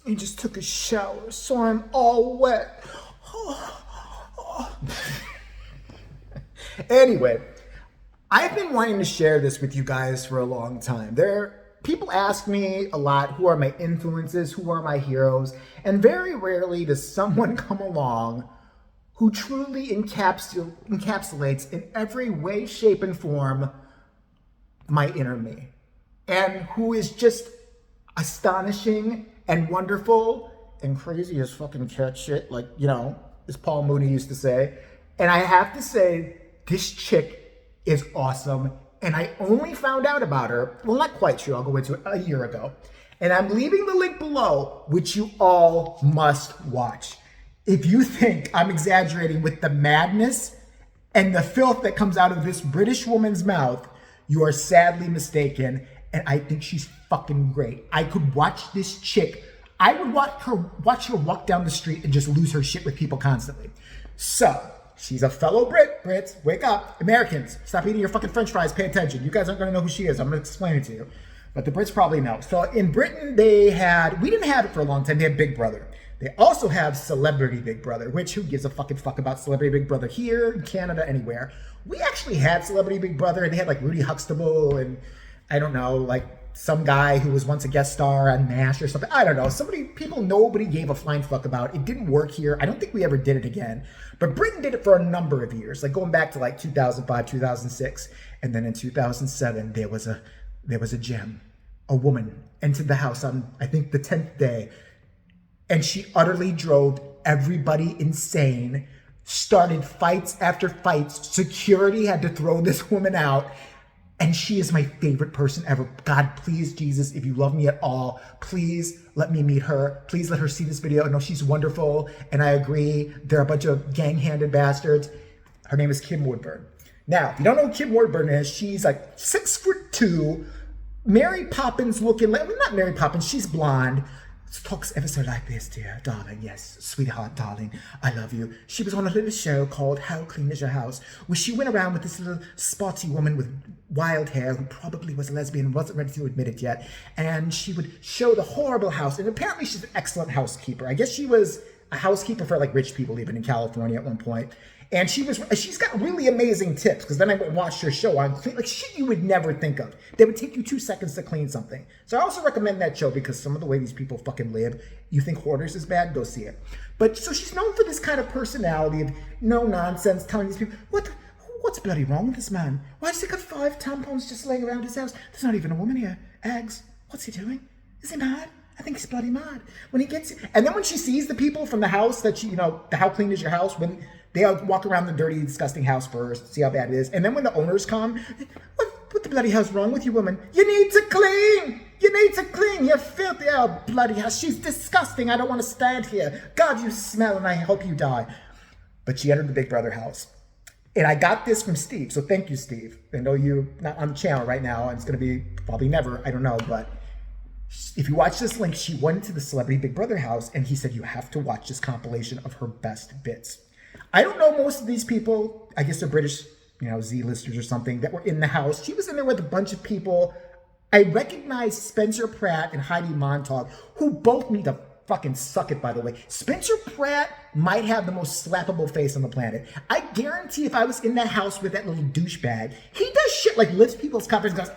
He just took a shower, so I'm all wet. Anyway, I've been wanting to share this with you guys for a long time. People ask me a lot, who are my influences, who are my heroes, and very rarely does someone come along who truly encapsulates in every way, shape, and form my inner me, and who is just astonishing and wonderful and crazy as fucking cat shit, like, as Paul Mooney used to say. And I have to say, this chick is awesome. And I only found out about her, well, not quite sure, I'll go into it, a year ago. And I'm leaving the link below, which you all must watch. If you think I'm exaggerating with the madness and the filth that comes out of this British woman's mouth, you are sadly mistaken. And I think she's fucking great. I could watch this chick. I would watch her walk down the street and just lose her shit with people constantly. So, she's a fellow Brit. Brits, wake up. Americans, stop eating your fucking french fries. Pay attention. You guys aren't going to know who she is. I'm going to explain it to you. But the Brits probably know. So in Britain, we didn't have it for a long time. They had Big Brother. They also have Celebrity Big Brother, which who gives a fucking fuck about Celebrity Big Brother here, in Canada, anywhere. We actually had Celebrity Big Brother, and they had like Rudy Huxtable and I don't know, like some guy who was once a guest star on MASH or something. I don't know. Nobody gave a flying fuck about. It didn't work here. I don't think we ever did it again. But Britain did it for a number of years, like going back to like 2005, 2006. And then in 2007, there was a gem. A woman entered the house on, I think, the 10th day. And she utterly drove everybody insane, started fights after fights. Security had to throw this woman out. And she is my favorite person ever. God, please, Jesus, if you love me at all, please let me meet her. Please let her see this video. I know she's wonderful. And I agree, they're a bunch of gang-handed bastards. Her name is Kim Woodburn. Now, if you don't know who Kim Woodburn is, she's like 6'2", Mary Poppins looking, well, not Mary Poppins, she's blonde. Talks ever so like this, dear darling. Yes, sweetheart, darling, I love you. She was on a little show called How Clean Is Your House, where she went around with this little spotty woman with wild hair who probably was a lesbian and wasn't ready to admit it yet. And she would show the horrible house. And apparently she's an excellent housekeeper. I guess she was a housekeeper for like rich people living in California at one point. And she's got really amazing tips, because then I went and watched her show on clean, like shit you would never think of. They would take you 2 seconds to clean something. So I also recommend that show, because some of the way these people fucking live, you think Hoarders is bad, go see it. But so she's known for this kind of personality of no nonsense, telling these people, what's bloody wrong with this man? Why does he got 5 tampons just laying around his house? There's not even a woman here. Eggs. What's he doing? Is he mad? I think he's bloody mad. When he gets, and then when she sees the people from the house that the how clean is your house, when they walk around the dirty, disgusting house first, see how bad it is. And then when the owners come, what the bloody hell's wrong with you, woman? You need to clean. You need to clean. You're filthy. Oh, bloody hell. She's disgusting. I don't want to stand here. God, you smell, and I hope you die. But she entered the Big Brother house. And I got this from Steve. So thank you, Steve. I know you're not on the channel right now, and it's going to be probably never. I don't know. But if you watch this link, she went to the Celebrity Big Brother house, and he said, you have to watch this compilation of her best bits. I don't know most of these people. I guess they're British, Z-listers or something that were in the house. She was in there with a bunch of people. I recognized Spencer Pratt and Heidi Montag, who both need to fucking suck it, by the way. Spencer Pratt might have the most slappable face on the planet. I guarantee if I was in that house with that little douchebag, he does shit like lifts people's cups and goes,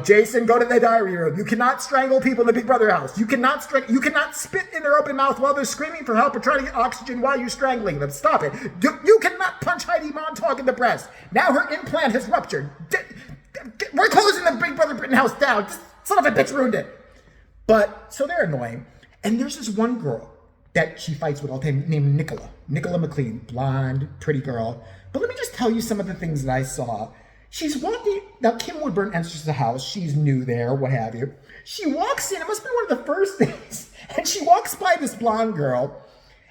Jason, go to the diary room. You cannot strangle people in the Big Brother house. You cannot spit in their open mouth while they're screaming for help or trying to get oxygen while you're strangling them. Stop it. You cannot punch Heidi Montag in the breast. Now her implant has ruptured. We're closing the Big Brother Britain house down. This son of a bitch ruined it. But, so they're annoying. And there's this one girl that she fights with all the time named Nicola McLean. Blonde, pretty girl. But let me just tell you some of the things that I saw. She's walking, now Kim Woodburn enters the house, she's new there, what have you. She walks in, it must have been one of the first things, and she walks by this blonde girl,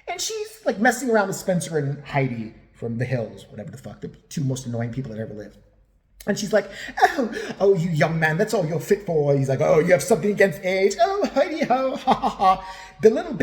and she's like messing around with Spencer and Heidi from The Hills, whatever the fuck, the 2 most annoying people that ever lived. And she's like, oh, you young man, that's all you're fit for. He's like, oh, you have something against age? Oh, Heidi ho, ha ha ha. The little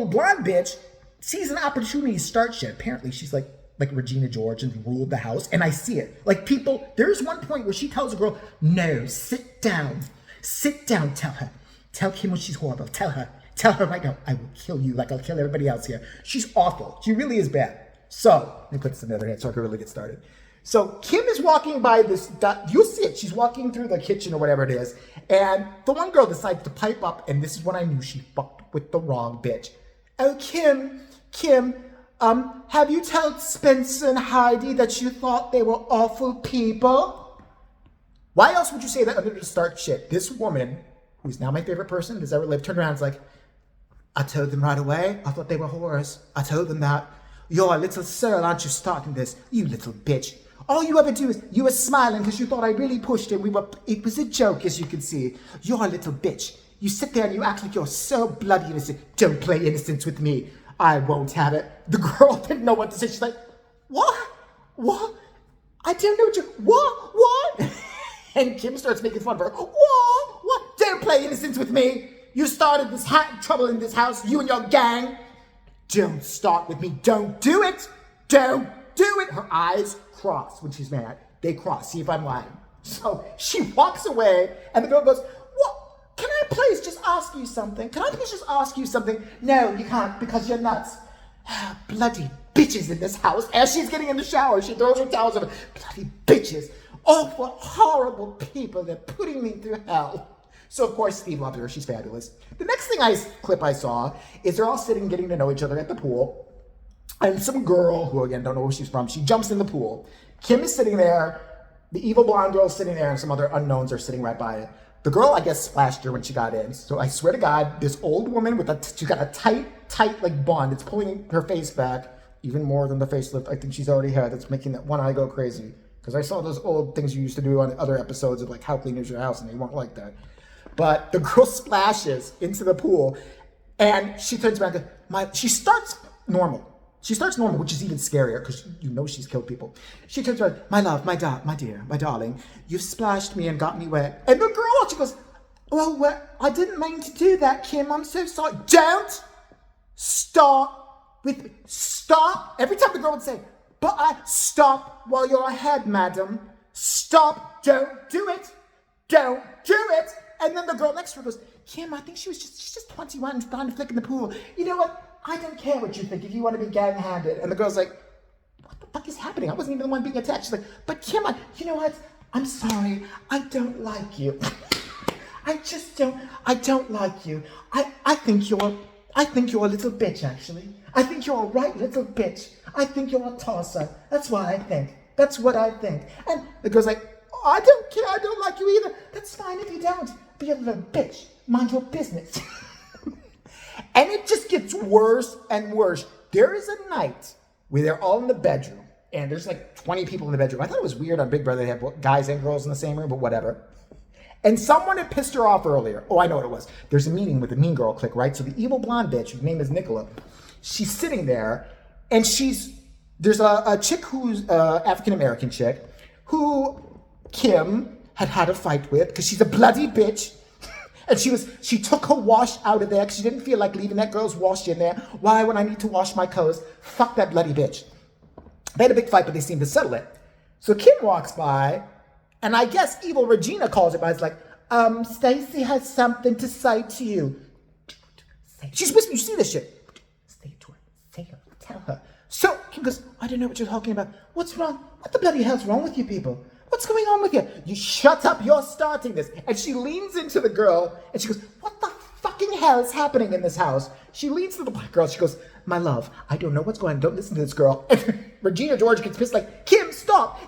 blonde bitch, sees an opportunity to start shit. Apparently she's like Regina George and ruled the house. And I see it. Like there's one point where she tells a girl, no, sit down. Sit down, tell her. Tell Kim she's horrible. Tell her. Tell her right now, I will kill you like I'll kill everybody else here. She's awful. She really is bad. So, let me put this in the other hand so I can really get started. So, Kim is walking by this, you'll see it. She's walking through the kitchen or whatever it is. And the one girl decides to pipe up, and this is when I knew she fucked with the wrong bitch. Oh, Kim, have you told Spencer and Heidi that you thought they were awful people? Why else would you say that other than to start shit? This woman, who's now my favorite person that's ever lived, turned around and was like, I told them right away. I thought they were whores. I told them that. You're a little Cyril, aren't you, starting this? You little bitch. All you ever do is you were smiling because you thought I really pushed it. It was a joke, as you can see. You're a little bitch. You sit there and you act like you're so bloody innocent. Don't play innocence with me. I won't have it. The girl didn't know what to say. She's like, what? I don't know what you, what? And Kim starts making fun of her. What? Don't play innocence with me. You started this trouble in this house, you and your gang. Don't start with me. Don't do it. Don't do it. Her eyes cross when she's mad. They cross. See if I'm lying. So she walks away, and the girl goes, what? Can I please just ask you something? No, you can't, because you're nuts. Bloody bitches in this house. As she's getting in the shower, she throws her towels over. Bloody bitches. Awful, horrible people. They're putting me through hell. So, of course, Steve loves her. She's fabulous. The next clip I saw is they're all sitting getting to know each other at the pool. And some girl, who again, don't know where she's from, she jumps in the pool. Kim is sitting there. The evil blonde girl is sitting there, and some other unknowns are sitting right by it. The girl, I guess, splashed her when she got in. So I swear to God, this old woman she's got a tight like bun. It's pulling her face back even more than the facelift I think she's already had. That's making that one eye go crazy. Because I saw those old things you used to do on other episodes of like How Clean Is Your House, and they weren't like that. But the girl splashes into the pool, and she turns around and she starts normal. Which is even scarier because you know she's killed people. She turns around, my love, my dear, my darling, you've splashed me and got me wet. And the girl, she goes, well, I didn't mean to do that, Kim. I'm so sorry. Don't stop with me. Stop. Every time the girl would say, but I stop while you're ahead, madam. Stop. Don't do it. Don't do it. And then the girl next to her goes, Kim, I think she's just 21 and trying to flick in the pool. You know what? I don't care what you think if you want to be gang-handed. And the girl's like, what the fuck is happening? I wasn't even the one being attacked. She's like, but Kim, you know what? I'm sorry. I don't like you. I don't like you. I think you're a little bitch, actually. I think you're a right little bitch. I think you're a tosser. That's what I think. And the girl's like, oh, I don't care. I don't like you either. That's fine if you don't. Be a little bitch. Mind your business. And it just gets worse and worse. There is a night where they're all in the bedroom, and there's like 20 people in the bedroom. I thought it was weird on Big Brother they have guys and girls in the same room, but whatever. And someone had pissed her off earlier. Oh, I know what it was. There's a meeting with the mean girl clique, right? So the evil blonde bitch, whose name is Nicola, she's sitting there, and there's a chick who's African-American chick, who Kim had a fight with, because she's a bloody bitch. And she took her wash out of there because she didn't feel like leaving that girl's wash in there. Why would I need to wash my clothes? Fuck that bloody bitch. They had a big fight, but they seemed to settle it. So Kim walks by, and I guess evil Regina calls it by. It's like, Stacey has something to say to you. She's whispering, you see this shit. Say to her. Say her. Tell her. So Kim goes, I don't know what you're talking about. What's wrong? What the bloody hell's wrong with you people? What's going on with you? You shut up, you're starting this. And she leans into the girl, and she goes, what the fucking hell is happening in this house? She leans to the black girl, she goes, my love, I don't know what's going on, don't listen to this girl. And Regina George gets pissed like, Kim, stop,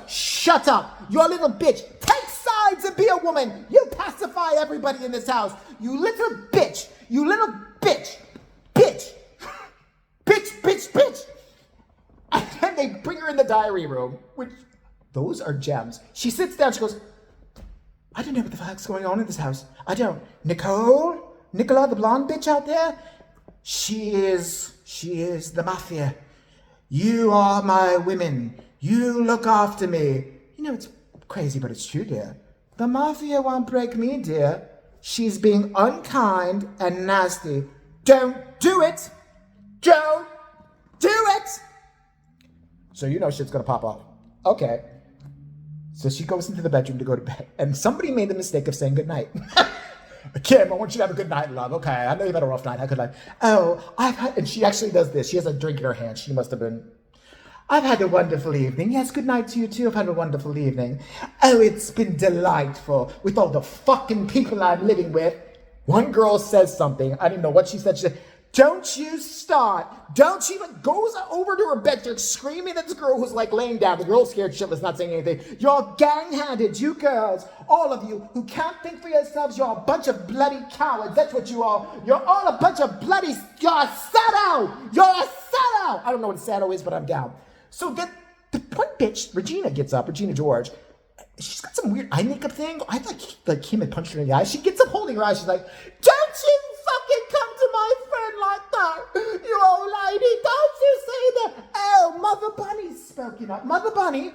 shut up, you're a little bitch. Take sides and be a woman. You pacify everybody in this house. You little bitch, bitch. And then they bring her in the diary room, which, those are gems. She sits down, she goes, I don't know what the fuck's going on in this house. I don't. Nicola, the blonde bitch out there, she is the mafia. You are my women. You look after me. You know, it's crazy, but it's true, dear. The mafia won't break me, dear. She's being unkind and nasty. Don't do it. Don't do it. So you know shit's gonna pop off. Okay. So she goes into the bedroom to go to bed, and somebody made the mistake of saying goodnight. Kim, I want you to have a good night, love. Okay, I know you've had a rough night. How could I? Oh, and she actually does this. She has a drink in her hand. She must have been, I've had a wonderful evening. Yes, good night to you too. I've had a wonderful evening. Oh, it's been delightful with all the fucking people I'm living with. One girl says something. I didn't know what she said. She said, don't you start. Don't you even goes over to her bed, starts screaming at this girl who's like laying down. The girl's scared shitless, not saying anything. You're gang-handed, you girls. All of you who can't think for yourselves, you're a bunch of bloody cowards. That's what you are. You're all a bunch of bloody, you're a sellout. You're a sellout. I don't know what sellout is, but I'm down. So then the one bitch, Regina gets up, Regina George. She's got some weird eye makeup thing. I thought like Kim had punched her in the eye. She gets up holding her eye. She's like, don't you fucking come to my friend like that, you old lady. Don't you say that. Oh, Mother Bunny's spoken up. Mother Bunny,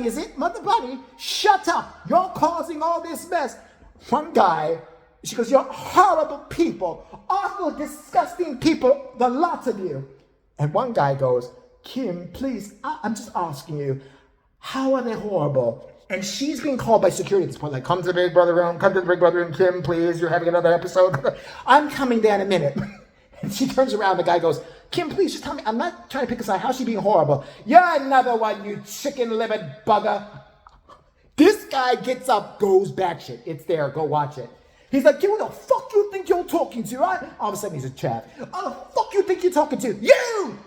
is it? Mother Bunny, shut up. You're causing all this mess. One guy, she goes, you're horrible people. Awful, disgusting people, the lot of you. And one guy goes, Kim, please, I'm just asking you, how are they horrible? And she's being called by security at this point, like, come to the Big Brother room, come to the Big Brother room, Kim, please, you're having another episode. I'm coming there in a minute. And she turns around, the guy goes, Kim, please, just tell me, I'm not trying to pick a side, how's she being horrible? You're another one, you chicken-livered bugger. This guy gets up, goes batshit. It's there, go watch it. He's like, who the fuck you think you're talking to, right? All of a sudden, he's a chat. Who the fuck you think you're talking to? You!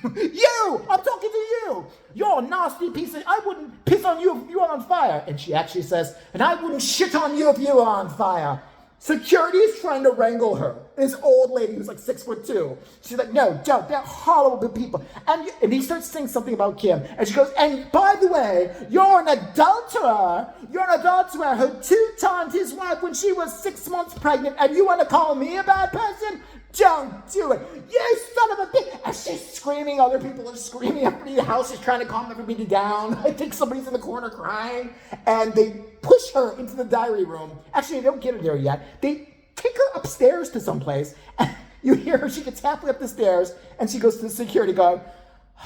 You! I'm talking to you! You're a nasty piece of... I wouldn't piss on you if you were on fire. And she actually says, and I wouldn't shit on you if you were on fire. Security is trying to wrangle her. This old lady who's like 6'2". She's like, no, don't. They're horrible people. And he starts saying something about Kim. And she goes, and by the way, you're an adulterer. You're an adulterer who two-timed his wife when she was 6 months pregnant. And you want to call me a bad person? Don't do it. You son of a bitch. And she's screaming. Other people are screaming. Everybody in the house is trying to calm everybody down. I think somebody's in the corner crying. And they push her into the diary room. Actually, they don't get her there yet. They take her upstairs to someplace. And you hear her. She gets halfway up the stairs. And she goes to the security guard.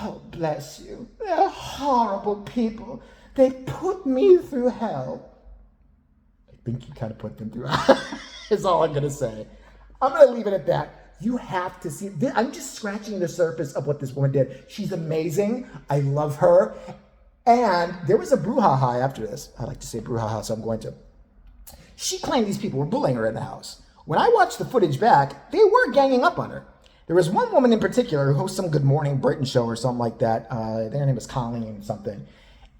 Oh, bless you. They're horrible people. They put me through hell. I think you kind of put them through hell. Is all I'm going to say. I'm going to leave it at that. You have to see. I'm just scratching the surface of what this woman did. She's amazing. I love her. And there was a brouhaha after this. I like to say brouhaha, so I'm going to. She claimed these people were bullying her in the house. When I watched the footage back, they were ganging up on her. There was one woman in particular who hosts some Good Morning Britain show or something like that. Their name was Colleen something.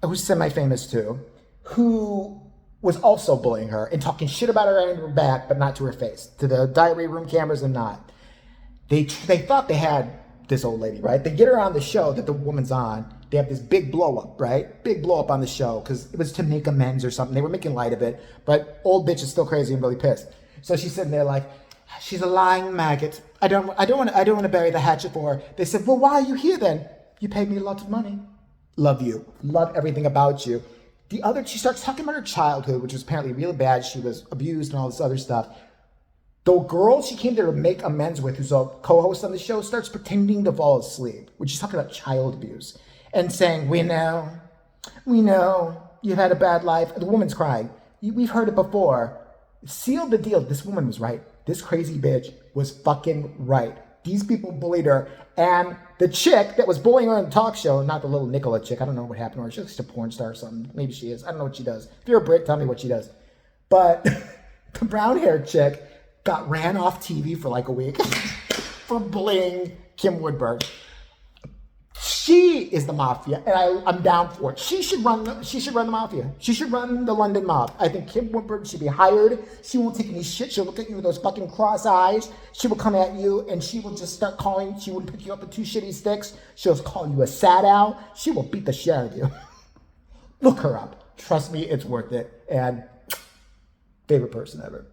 Who's semi-famous too. Who was also bullying her and talking shit about her and her back, but not to her face. To the diary room cameras and not. They thought they had this old lady, right? They get her on the show that the woman's on. They have this big blow up, right? Big blow up on the show because it was to make amends or something. They were making light of it, but old bitch is still crazy and really pissed. So she's sitting there like, she's a lying maggot. I don't want to bury the hatchet for her. They said, well, why are you here then? You paid me lots of money. Love you. Love everything about you. She starts talking about her childhood, which was apparently really bad. She was abused and all this other stuff. The girl she came there to make amends with, who's a co-host on the show, starts pretending to fall asleep, which is talking about child abuse, and saying, we know, you've had a bad life. The woman's crying. We've heard it before. Sealed the deal. This woman was right. This crazy bitch was fucking right. These people bullied her, and the chick that was bullying her on the talk show, not the little Nicola chick, I don't know what happened to her. She's just a porn star or something. Maybe she is. I don't know what she does. If you're a Brit, tell me what she does. But the brown-haired chick got ran off TV for like a week for bullying Kim Woodburn. She is the mafia, and I'm down for it. She should run the mafia. She should run the London mob. I think Kim Woodburn should be hired. She won't take any shit. She'll look at you with those fucking cross eyes. She will come at you, and she will just start calling. She wouldn't pick you up with two shitty sticks. She'll call you a sad owl. She will beat the shit out of you. Look her up. Trust me, it's worth it. And favorite person ever.